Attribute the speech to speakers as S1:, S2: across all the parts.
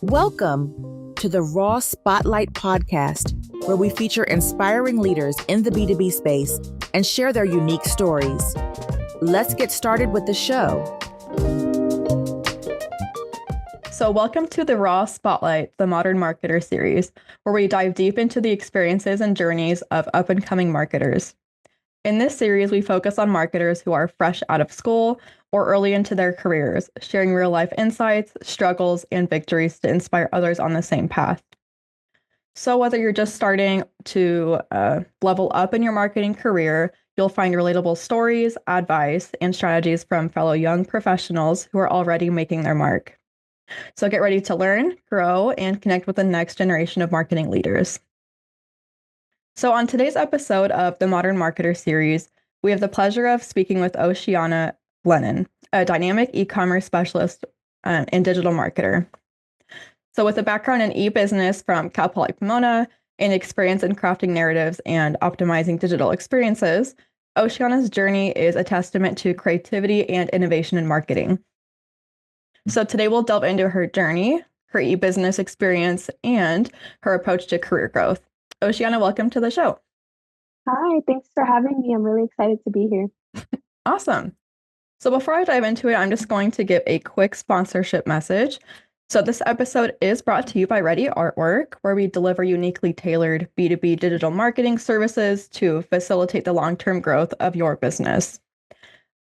S1: Welcome to the Raw Spotlight podcast, where we feature inspiring leaders in the B2B space and share their unique stories. Let's get started with the show.
S2: So welcome to the Raw Spotlight, the Modern Marketer series, where we dive deep into the experiences and journeys of up-and-coming marketers. In this series, we focus on marketers who are fresh out of school or early into their careers, sharing real-life insights, struggles, and victories to inspire others on the same path. So whether you're just starting to level up in your marketing career, you'll find relatable stories, advice, and strategies from fellow young professionals who are already making their mark. So get ready to learn, grow, and connect with the next generation of marketing leaders. So on today's episode of the Modern Marketer series, we have the pleasure of speaking with Oceanna Lenon, a dynamic e-commerce specialist and digital marketer. So with a background in e-business from Cal Poly Pomona and experience in crafting narratives and optimizing digital experiences, Oceanna's journey is a testament to creativity and innovation in marketing. So today we'll delve into her journey, her e-business experience, and her approach to career growth. Oceanna, welcome to the show.
S3: Hi, thanks for having me. I'm really excited to be here.
S2: Awesome. So before I dive into it, I'm just going to give a quick sponsorship message. So this episode is brought to you by Ready Artwork, where we deliver uniquely tailored B2B digital marketing services to facilitate the long-term growth of your business.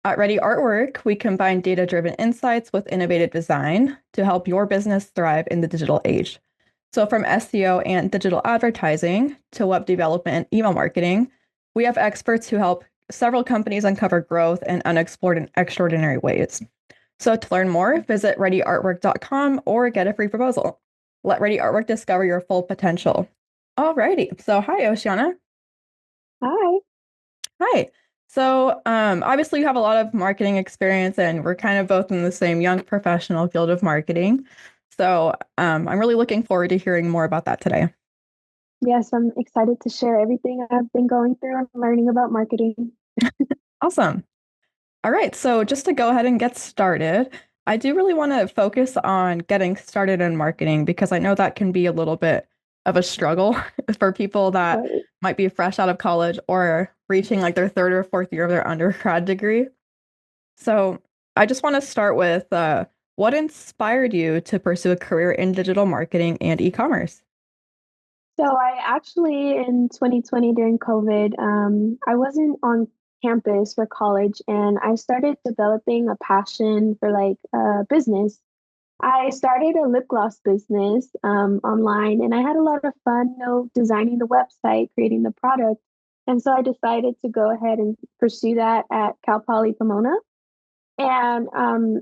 S2: At Ready Artwork, we combine data-driven insights with innovative design to help your business thrive in the digital age. So from SEO and digital advertising to web development and email marketing, we have experts who help several companies uncover growth in unexplored and extraordinary ways. So to learn more, visit readyartwork.com or get a free proposal. Let Ready Artwork discover your full potential. Alrighty. So hi, Oceanna.
S3: Hi.
S2: Hi. So obviously you have a lot of marketing experience and we're kind of both in the same young professional field of marketing. So I'm really looking forward to hearing more about that today.
S3: Yes, I'm excited to share everything I've been going through and learning about marketing.
S2: Awesome. All right. So just to go ahead and get started, I do really want to focus on getting started in marketing because I know that can be a little bit of a struggle for people that might be fresh out of college or reaching like their third or fourth year of their undergrad degree. So I just want to start with what inspired you to pursue a career in digital marketing and e-commerce?
S3: So I actually, in 2020 during COVID, I wasn't on campus for college and I started developing a passion for business. I started a lip gloss business online and I had a lot of fun, designing the website, creating the product. And so I decided to go ahead and pursue that at Cal Poly Pomona. And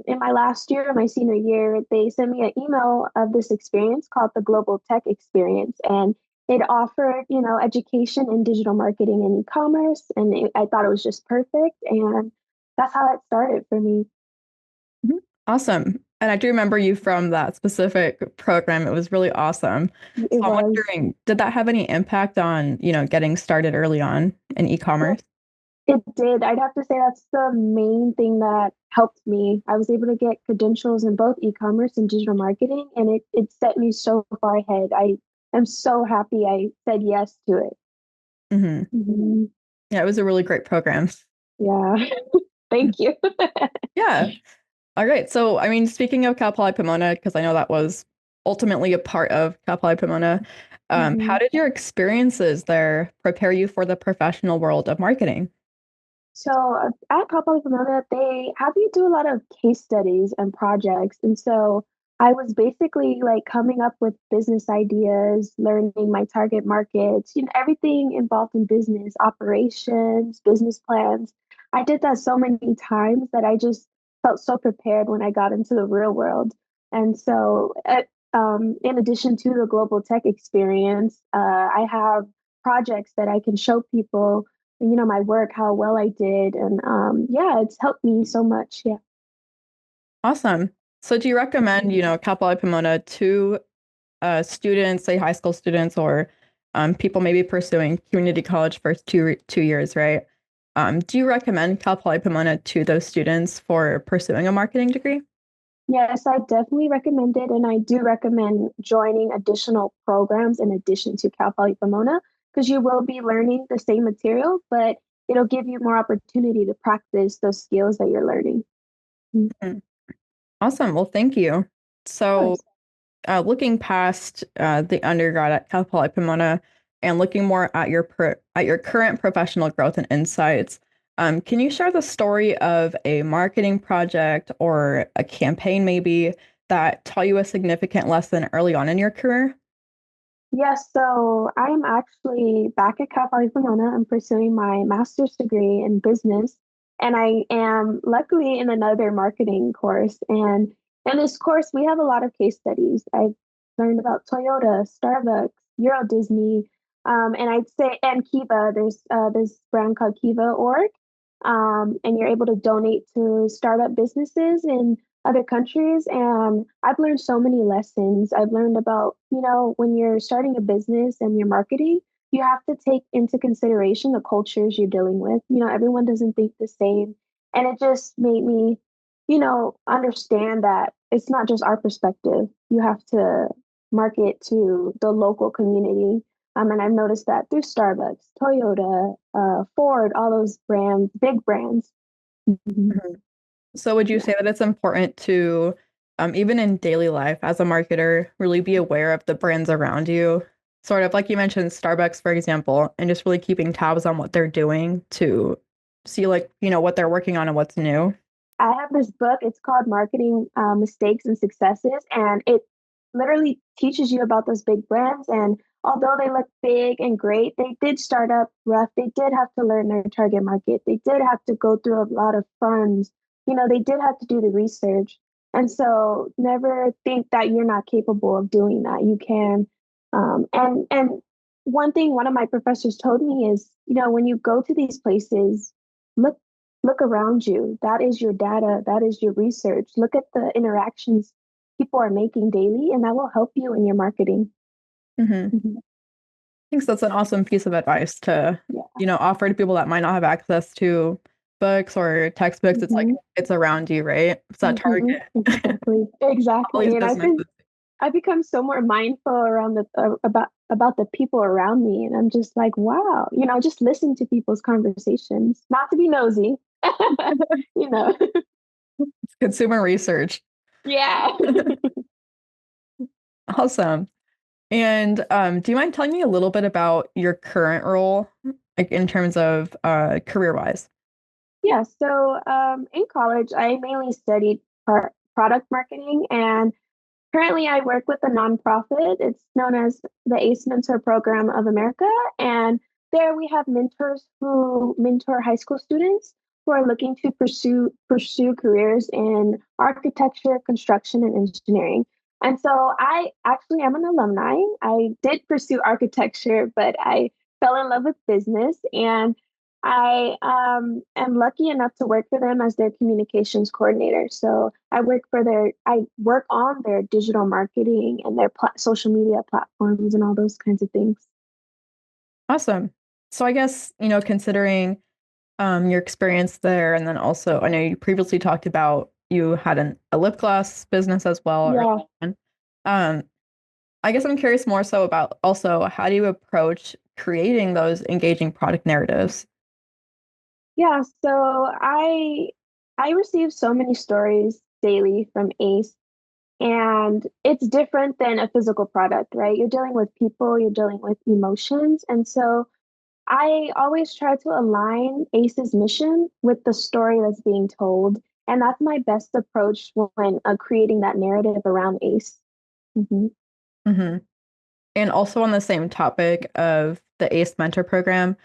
S3: in my last year, my senior year, they sent me an email of this experience called the Global Tech Experience. And it offered, education in digital marketing and e-commerce. And I thought it was just perfect. And that's how it started for me.
S2: Awesome. And I do remember you from that specific program. It was really awesome. So I'm wondering, did that have any impact on, getting started early on in e-commerce?
S3: It did. I'd have to say that's the main thing that helped me. I was able to get credentials in both e-commerce and digital marketing, and it set me so far ahead. I am so happy I said yes to it.
S2: Yeah, it was a really great program.
S3: Yeah. Thank you.
S2: Yeah. All right. So, I mean, speaking of Cal Poly Pomona, because I know that was ultimately a part of Cal Poly Pomona, how did your experiences there prepare you for the professional world of marketing?
S3: So at Cal Poly Pomona, they have you do a lot of case studies and projects. And so I was basically like coming up with business ideas, learning my target markets, everything involved in business operations, business plans. I did that so many times that I just felt so prepared when I got into the real world. And so in addition to the global tech experience, I have projects that I can show people my work, how well I did. And it's helped me so much. Yeah.
S2: Awesome. So do you recommend, Cal Poly Pomona to students, say high school students or people maybe pursuing community college for two years, right? Do you recommend Cal Poly Pomona to those students for pursuing a marketing degree?
S3: Yes, I definitely recommend it. And I do recommend joining additional programs in addition to Cal Poly Pomona because you will be learning the same material, but it'll give you more opportunity to practice those skills that you're learning. Of
S2: Mhm. Awesome. Well, thank you. So,
S3: course.
S2: looking past the undergrad at Cal Poly Pomona and looking more at at your current professional growth and insights, can you share the story of a marketing project or a campaign maybe that taught you a significant lesson early on in your career?
S3: Yes, so I am actually back at Cal Poly Pomona. I'm pursuing my master's degree in business, and I am luckily in another marketing course. And in this course, we have a lot of case studies. I've learned about Toyota, Starbucks, Euro Disney, and I'd say and Kiva. There's this brand called Kiva Org, and you're able to donate to startup businesses in other countries. And I've learned so many lessons. I've learned about, when you're starting a business and you're marketing, you have to take into consideration the cultures you're dealing with. Everyone doesn't think the same. And it just made me, understand that it's not just our perspective. You have to market to the local community. And I've noticed that through Starbucks, Toyota, Ford, all those brands, big brands. Mhm.
S2: Mhm. So would you
S3: Yeah.
S2: say that it's important to, even in daily life as a marketer, really be aware of the brands around you? Sort of like you mentioned Starbucks, for example, and just really keeping tabs on what they're doing to see like, what they're working on and what's new.
S3: I have this book. It's called Marketing Mistakes and Successes, and it literally teaches you about those big brands. And although they look big and great, they did start up rough. They did have to learn their target market. They did have to go through a lot of funds. They did have to do the research. And so never think that you're not capable of doing that. You can. And one thing one of my professors told me is, when you go to these places, look look around you. That is your data. That is your research. Look at the interactions people are making daily, and that will help you in your marketing.
S2: Hmm.
S3: Mhm.
S2: I think that's an awesome piece of advice to,
S3: Yeah.
S2: offer to people that might not have access to books or textbooks. It's like
S3: Hmm.
S2: it's around you, right? It's that
S3: Hmm.
S2: target.
S3: Exactly.
S2: All these
S3: Exactly. And
S2: businesses.
S3: I've become so more mindful around the about the people around me, and I'm just like, wow. Just listen to people's conversations, not to be nosy. you know.
S2: It's consumer research.
S3: Yeah.
S2: Awesome. And do you mind telling me a little bit about your current role, like in terms of career-wise?
S3: Yeah, so in college, I mainly studied product marketing, and currently I work with a nonprofit. It's known as the ACE Mentor Program of America, and there we have mentors who mentor high school students who are looking to pursue careers in architecture, construction, and engineering. And so I actually am an alumni. I did pursue architecture, but I fell in love with business, and I am lucky enough to work for them as their communications coordinator. So I work on their digital marketing and their social media platforms and all those kinds of things.
S2: Awesome. So I guess, considering your experience there, and then also I know you previously talked about you had a lip gloss business as well early
S3: Yeah.
S2: on. Um, I guess I'm curious more so about also how do you approach creating those engaging product narratives?
S3: Yeah. So I receive so many stories daily from ACE, and it's different than a physical product, right? You're dealing with people, you're dealing with emotions. And so I always try to align ACE's mission with the story that's being told. And that's my best approach when creating that narrative around ACE. Hmm.
S2: Hmm. And also on the same topic of the ACE Mentor Program,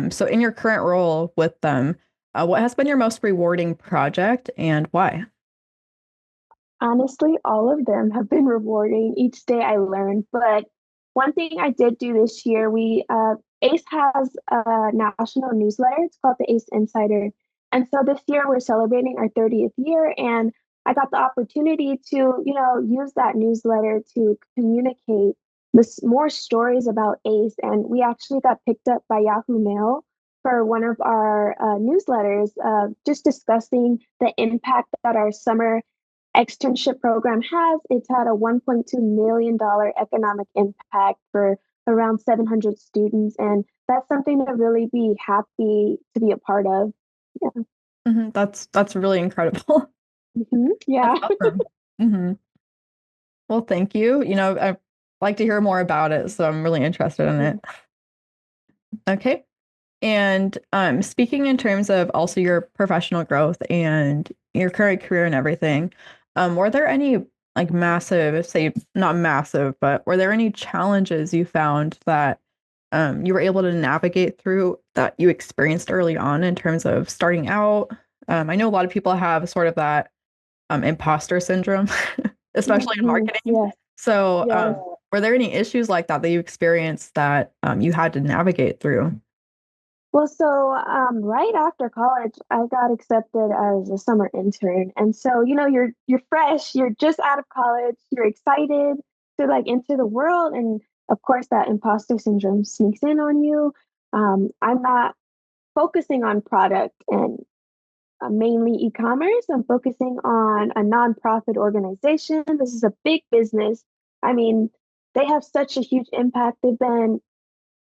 S2: so in your current role with them, what has been your most rewarding project and why?
S3: Honestly, all of them have been rewarding. Each day I learn. But one thing I did do this year, we ACE has a national newsletter. It's called the ACE Insider. And so this year we're celebrating our 30th year, and I got the opportunity to, use that newsletter to communicate this more stories about ACE. And we actually got picked up by Yahoo Mail for one of our newsletters, just discussing the impact that our summer externship program has. It's had a $1.2 million economic impact for around 700 students. And that's something to really be happy to be a part of. Yeah.
S2: That's really incredible.
S3: Yeah.
S2: That's awesome. hmm Well, thank you. I'd like to hear more about it, so I'm really interested in it. Okay. And speaking in terms of also your professional growth and your current career and everything, were there any like massive, say not massive, but were there any challenges you found that you were able to navigate through that you experienced early on in terms of starting out? I know a lot of people have sort of that imposter syndrome, especially in marketing.
S3: Yes.
S2: So,
S3: Yes.
S2: were there any issues like that that you experienced that you had to navigate through?
S3: Well, so right after college, I got accepted as a summer intern, and so you're fresh, you're just out of college, you're excited to like enter the world, and of course that imposter syndrome sneaks in on you. I'm not focusing on product and mainly e-commerce. I'm focusing on a nonprofit organization. This is a big business. I mean, they have such a huge impact. They've been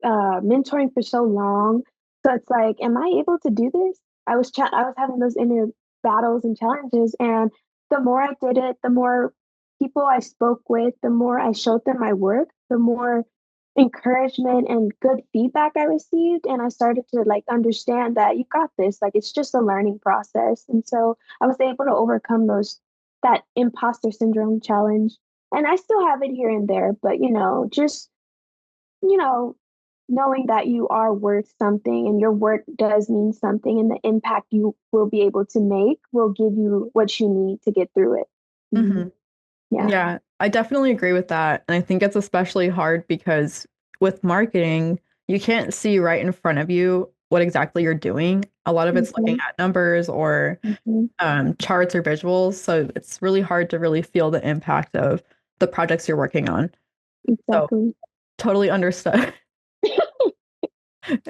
S3: mentoring for so long. So it's like, am I able to do this? I was having those inner battles and challenges, and the more I did it, the more people I spoke with, the more I showed them my work, the more encouragement and good feedback I received, and I started to like understand that you got this. Like it's just a learning process, and so I was able to overcome those that imposter syndrome challenge, and I still have it here and there, but just you know, knowing that you are worth something and your work does mean something and the impact you will be able to make will give you what you need to get through it.
S2: hmm
S3: Yeah.
S2: Yeah, I definitely agree with that. And I think it's especially hard because with marketing, you can't see right in front of you what exactly you're doing. A lot of it's looking
S3: Hmm.
S2: at numbers or
S3: Hmm.
S2: charts or visuals. So it's really hard to really feel the impact of the projects you're working on. So
S3: Exactly.
S2: totally understood.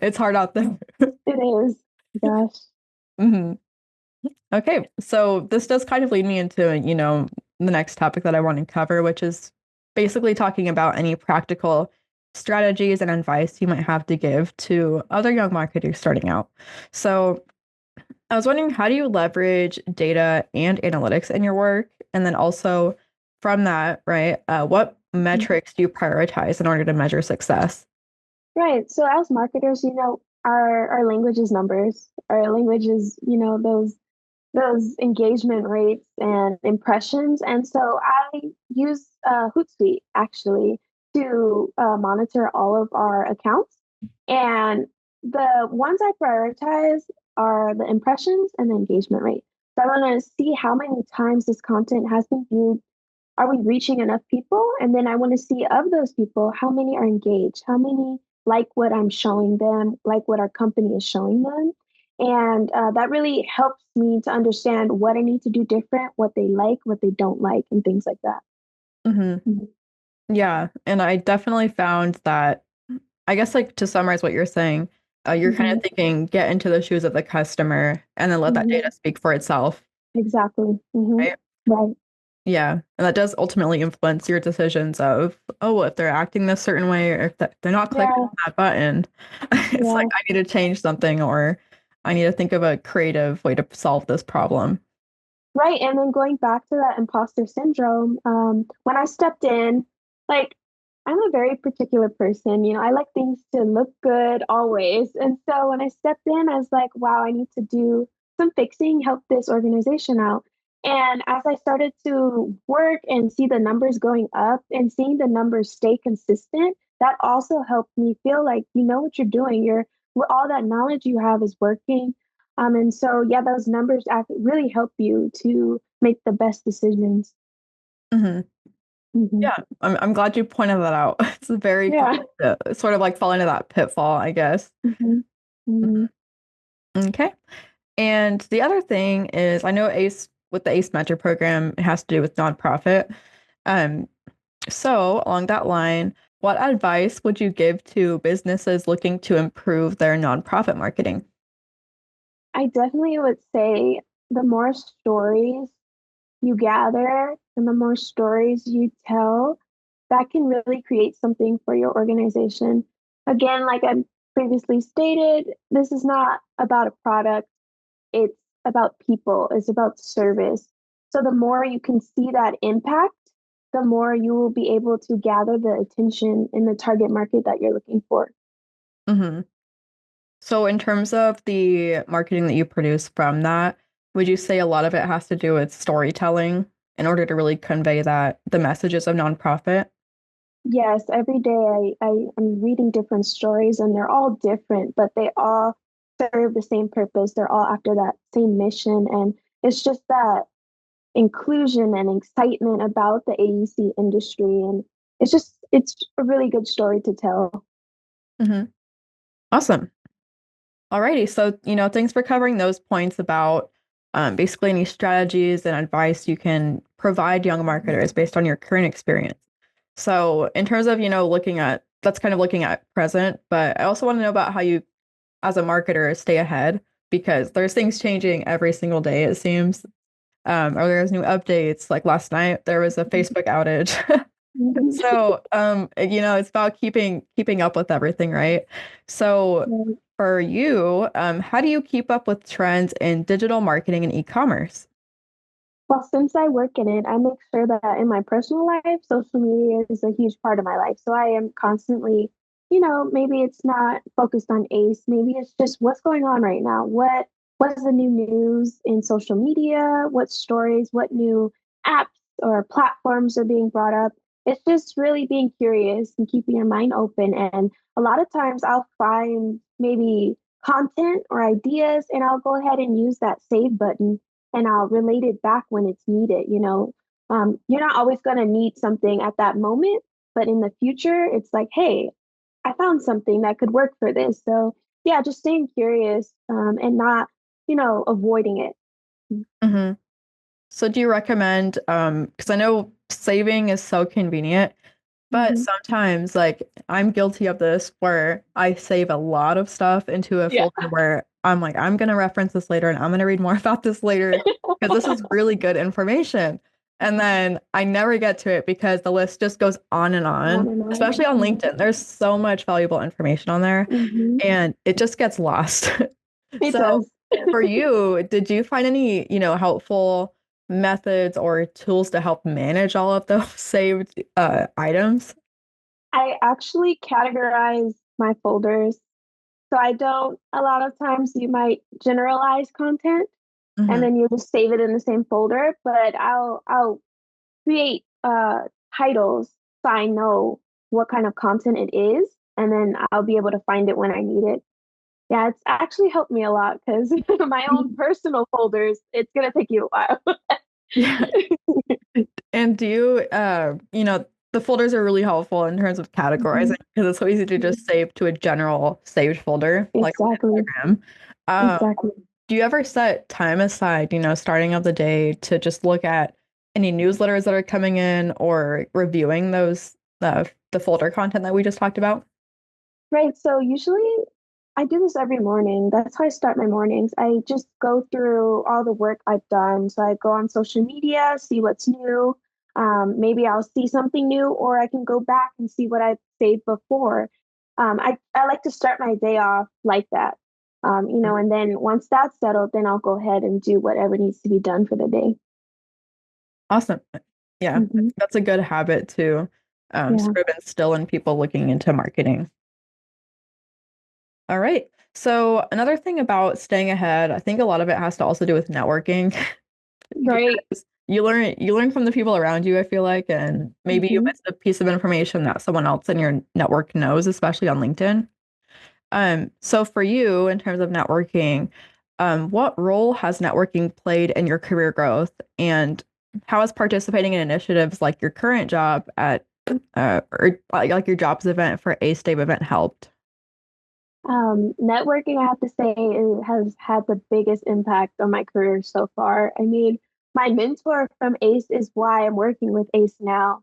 S2: It's hard out there.
S3: It is. Gosh.
S2: hmm Okay, so this does kind of lead me into, the next topic that I want to cover, which is basically talking about any practical strategies and advice you might have to give to other young marketers starting out. So I was wondering, how do you leverage data and analytics in your work? And then also from that, right, what metrics do you prioritize in order to measure success?
S3: Right. So as marketers, our language is numbers. Our language is, those engagement rates and impressions. And so I use Hootsuite actually to monitor all of our accounts. And the ones I prioritize are the impressions and the engagement rate. So I want to see how many times this content has been viewed. Are we reaching enough people? And then I want to see of those people, how many are engaged? How many like what I'm showing them, like what our company is showing them? And that really helps me to understand what I need to do different, what they like, what they don't like, and things like that.
S2: hmm
S3: Mhm.
S2: Yeah, and I definitely found that, I guess, like to summarize what you're saying, you're kind of
S3: Mhm.
S2: thinking get into the shoes of the customer and then let that
S3: Mhm.
S2: data speak for itself,
S3: Exactly.
S2: right?
S3: Right.
S2: Yeah, and that does ultimately influence your decisions of, oh, if they're acting this certain way or if they're not clicking
S3: Yeah.
S2: on that button, it's like
S3: Yeah.
S2: I need to change something or I need to think of a creative way to solve this problem.
S3: Right. And then going back to that imposter syndrome, when I stepped in, like, I'm a very particular person. I like things to look good always. And so when I stepped in, I was like, wow, I need to do some fixing, help this organization out. And as I started to work and see the numbers going up and seeing the numbers stay consistent, that also helped me feel like you know what you're doing. All that knowledge you have is working, and so, yeah, those numbers really help you to make the best decisions.
S2: hmm
S3: Hmm.
S2: Yeah, I'm glad you pointed that out. It's very
S3: Yeah.
S2: common to sort of like fall into that pitfall, I guess.
S3: Hmm. Hmm.
S2: Okay. And the other thing is, I know ACE with the ACE Mentor program, it has to do with nonprofit. Um, so along that line, what advice would you give to businesses looking to improve their nonprofit marketing?
S3: I definitely would say the more stories you gather and the more stories you tell, that can really create something for your organization. Again, like I previously stated, this is not about a product, it's about people, it's about service. So the more you can see that impact, the more you will be able to gather the attention in the target market that you're looking for.
S2: Hmm. So in terms of the marketing that you produce from that, would you say a lot of it has to do with storytelling in order to really convey that the messages of nonprofit?
S3: Yes, every day I am reading different stories and they're all different, but they all serve the same purpose. They're all after that same mission. And it's just that inclusion and excitement about the AEC industry. And it's a really good story to tell.
S2: Hmm. Awesome. Alrighty. So, thanks for covering those points about basically any strategies and advice you can provide young marketers based on your current experience. So, in terms of, that's kind of looking at present, but I also want to know about how you, as a marketer, stay ahead because there's things changing every single day, it seems. Or there's new updates. Like last night, there was a Facebook outage. So, it's about keeping up with everything, right? So,
S3: Mhm.
S2: for you, how do you keep up with trends in digital marketing and e-commerce?
S3: Well, since I work in it, I make sure that in my personal life, social media is a huge part of my life. So I am constantly, maybe it's not focused on ACE, maybe it's just what's going on right now. What is the new news in social media? What stories, what new apps or platforms are being brought up? It's just really being curious and keeping your mind open. And a lot of times I'll find maybe content or ideas and I'll go ahead and use that save button and I'll relate it back when it's needed. You're not always going to need something at that moment, but in the future, it's like, hey, I found something that could work for this. So, yeah, just staying curious and not, avoiding it.
S2: Hmm. So, do you recommend, because I know saving is so convenient, but
S3: Hmm.
S2: sometimes, like, I'm guilty of this where I save a lot of stuff into a
S3: Yeah.
S2: folder where I'm like, I'm gonna reference this later and I'm gonna read more about this later because this is really good information. And then I never get to it because the list just goes on,
S3: On and
S2: especially on
S3: on.
S2: LinkedIn. There's so much valuable information on there
S3: Hmm.
S2: and it just gets lost.
S3: It
S2: So
S3: does.
S2: for you, did you find any, helpful methods or tools to help manage all of those saved items?
S3: I actually categorize my folders. So I don't, a lot of times you might generalize content and
S2: Hmm.
S3: then you just save it in the same folder, but I'll create titles so I know what kind of content it is, and then I'll be able to find it when I need it. Yeah, it's actually helped me a lot because my own personal folders, it's gonna take you a while.
S2: Yeah. And do you, the folders are really helpful in terms of categorizing
S3: Mhm.
S2: because it's so easy to just save to a general saved folder, like on
S3: Exactly.
S2: Instagram. Um,
S3: Exactly.
S2: do you ever set time aside, starting of the day to just look at any newsletters that are coming in or reviewing the folder content that we just talked about?
S3: Right. So usually I do this every morning. That's how I start my mornings. I just go through all the work I've done. So I go on social media, see what's new. Maybe I'll see something new, or I can go back and see what I've saved before. I like to start my day off like that. And then once that's settled, then I'll go ahead and do whatever needs to be done for the day.
S2: Awesome. Yeah, I
S3: Hmm.
S2: think that's a good habit to
S3: Yeah.
S2: sort of instill in people looking into marketing. All right. So another thing about staying ahead, I think a lot of it has to also do with networking
S3: Right.
S2: because you learn from the people around you, I feel like, and maybe you
S3: Hmm.
S2: missed a piece of information that someone else in your network knows, especially on LinkedIn. So for you, in terms of networking, what role has networking played in your career growth, and how has participating in initiatives like your current job at or like your jobs event for a state event helped?
S3: Networking, I have to say, it has had the biggest impact on my career so far. I mean, my mentor from ACE is why I'm working with ACE now.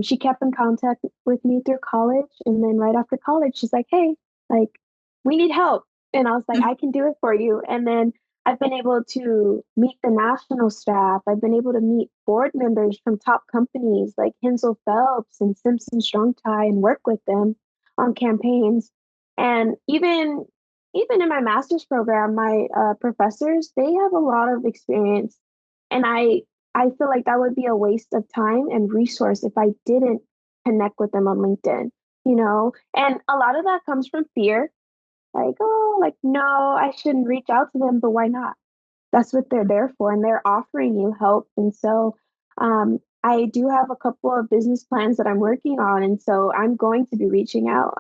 S3: She kept in contact with me through college, and then right after college, she's like, "Hey, like, we need help," and I was like, "I can do it for you." And then I've been able to meet the national staff. I've been able to meet board members from top companies like Hensel Phelps and Simpson Strong Tie and work with them on campaigns. And even in my master's program, my professors, they have a lot of experience. And I feel like that would be a waste of time and resource if I didn't connect with them on LinkedIn, you know? And a lot of that comes from fear, like, oh, like, no, I shouldn't reach out to them, but why not? That's what they're there for, and they're offering you help. And so I do have a couple of business plans that I'm working on. And so I'm going to be reaching out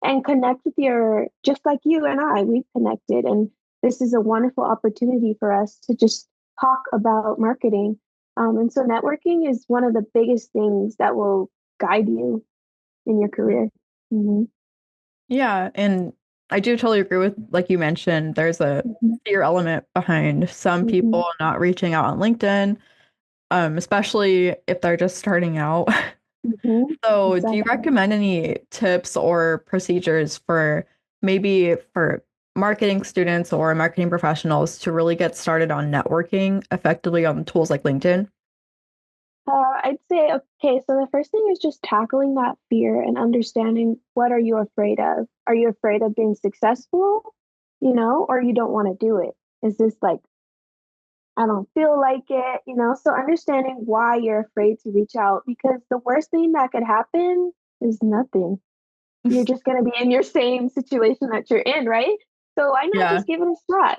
S3: and connect with just like you and we've connected. And this is a wonderful opportunity for us to just talk about marketing. And so networking is one of the biggest things that will guide you in your career. Mm-hmm.
S2: Yeah, and I do totally agree with, like you mentioned, there's a
S3: Mm-hmm.
S2: fear element behind some
S3: Mm-hmm.
S2: people not reaching out on LinkedIn, especially if they're just starting out.
S3: Mm-hmm.
S2: So, do you
S3: Exactly.
S2: recommend any tips or procedures for maybe for marketing students or marketing professionals to really get started on networking effectively on tools like LinkedIn?
S3: I'd say, okay, so the first thing is just tackling that fear and understanding what are you afraid of? Are you afraid of being successful, or you don't want to do it? Is this like, I don't feel like it, So understanding why you're afraid to reach out, because the worst thing that could happen is nothing. You're just going to be in your same situation that you're in, right? So why not
S2: Yeah.
S3: just give it a shot?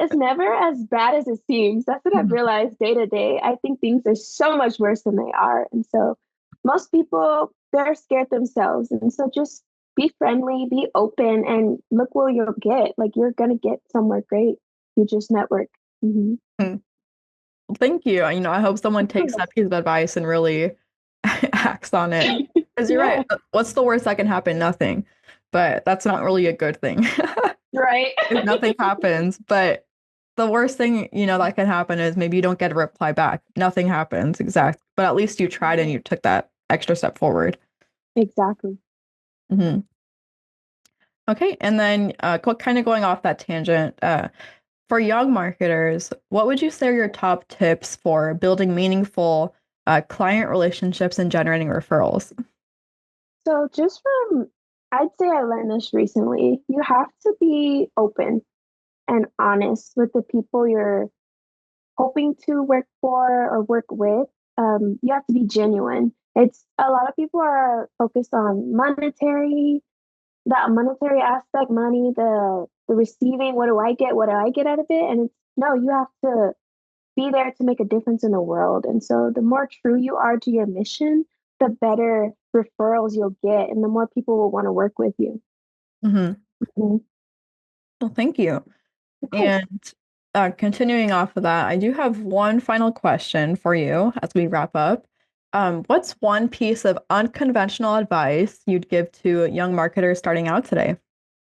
S3: It's never as bad as it seems. That's what I've
S2: Mhm.
S3: realized day to day. I think things are so much worse than they are. And so most people, they're scared themselves. And so just be friendly, be open, and look where you'll get. Like you're going to get somewhere great. You just network. Hmm.
S2: Mm. Thank you. I hope someone
S3: Of
S2: takes
S3: course.
S2: that piece of advice and really acts on it. Because you're right.
S3: Yeah.
S2: What's the worst that can happen? Nothing. But that's not really a good thing
S3: Right.
S2: if nothing happens. But the worst thing, that can happen is maybe you don't get a reply back. Nothing happens, exact. But at least you tried and you took that extra step forward.
S3: Exactly.
S2: Hmm. Okay, and then kind of going off that tangent, for young marketers, what would you say are your top tips for building meaningful client relationships and generating referrals?
S3: So I'd say I learned this recently. You have to be open and honest with the people you're hoping to work for or work with. You have to be genuine. It's a lot of people are focused on that monetary aspect, money, the receiving. What do I get? What do I get out of it? And it's no, you have to be there to make a difference in the world. And so the more true you are to your mission, the better referrals you'll get, and the more people will want to work with you.
S2: Hmm.
S3: Mhm.
S2: Well, thank you.
S3: Of course.
S2: And continuing off of that, I do have one final question for you as we wrap up. What's one piece of unconventional advice you'd give to young marketers starting out today?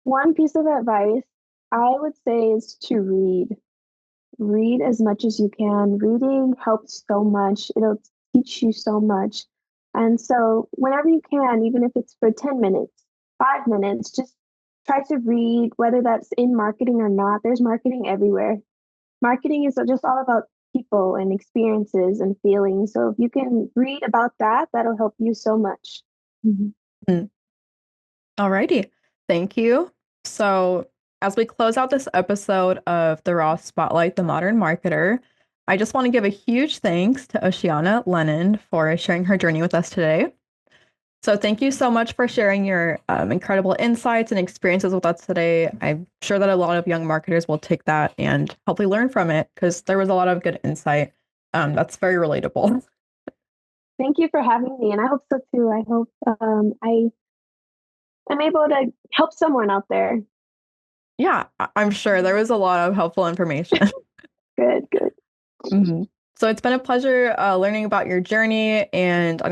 S3: One piece of advice I would say is to read. Read as much as you can. Reading helps so much. It'll teach you so much. And so, whenever you can, even if it's for 10 minutes, 5 minutes, just try to read, whether that's in marketing or not. There's marketing everywhere. Marketing is just all about people and experiences and feelings. So, if you can read about that, that'll help you so much. Mhm.
S2: Mm. Alrighty. Thank you. So, as we close out this episode of the Raw Spotlight, the Modern Marketer, I just want to give a huge thanks to Oceanna Lenon for sharing her journey with us today. So, thank you so much for sharing your incredible insights and experiences with us today. I'm sure that a lot of young marketers will take that and hopefully learn from it because there was a lot of good insight. That's very relatable.
S3: Thank you for having me. And I hope so too. I hope I am able to help someone out there.
S2: Yeah, I'm sure there was a lot of helpful information.
S3: Good, good.
S2: Mhm. So it's been a pleasure learning about your journey, and I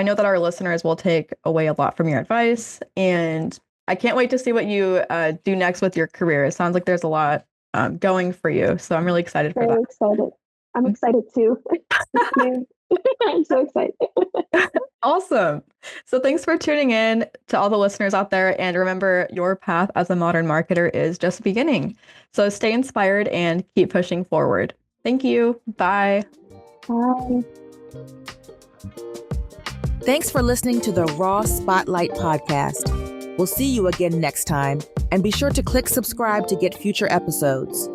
S2: know that our listeners will take away a lot from your advice, and I can't wait to see what you do next with your career. It sounds like there's a lot going for you, so I'm really excited for that.
S3: Very excited. I'm excited too. Thank you. I'm so excited.
S2: Awesome. So thanks for tuning in to all the listeners out there. And remember, your path as a modern marketer is just beginning. So stay inspired and keep pushing forward. Thank you. Bye.
S3: Bye.
S1: Thanks for listening to the Raw Spotlight podcast. We'll see you again next time, and be sure to click subscribe to get future episodes.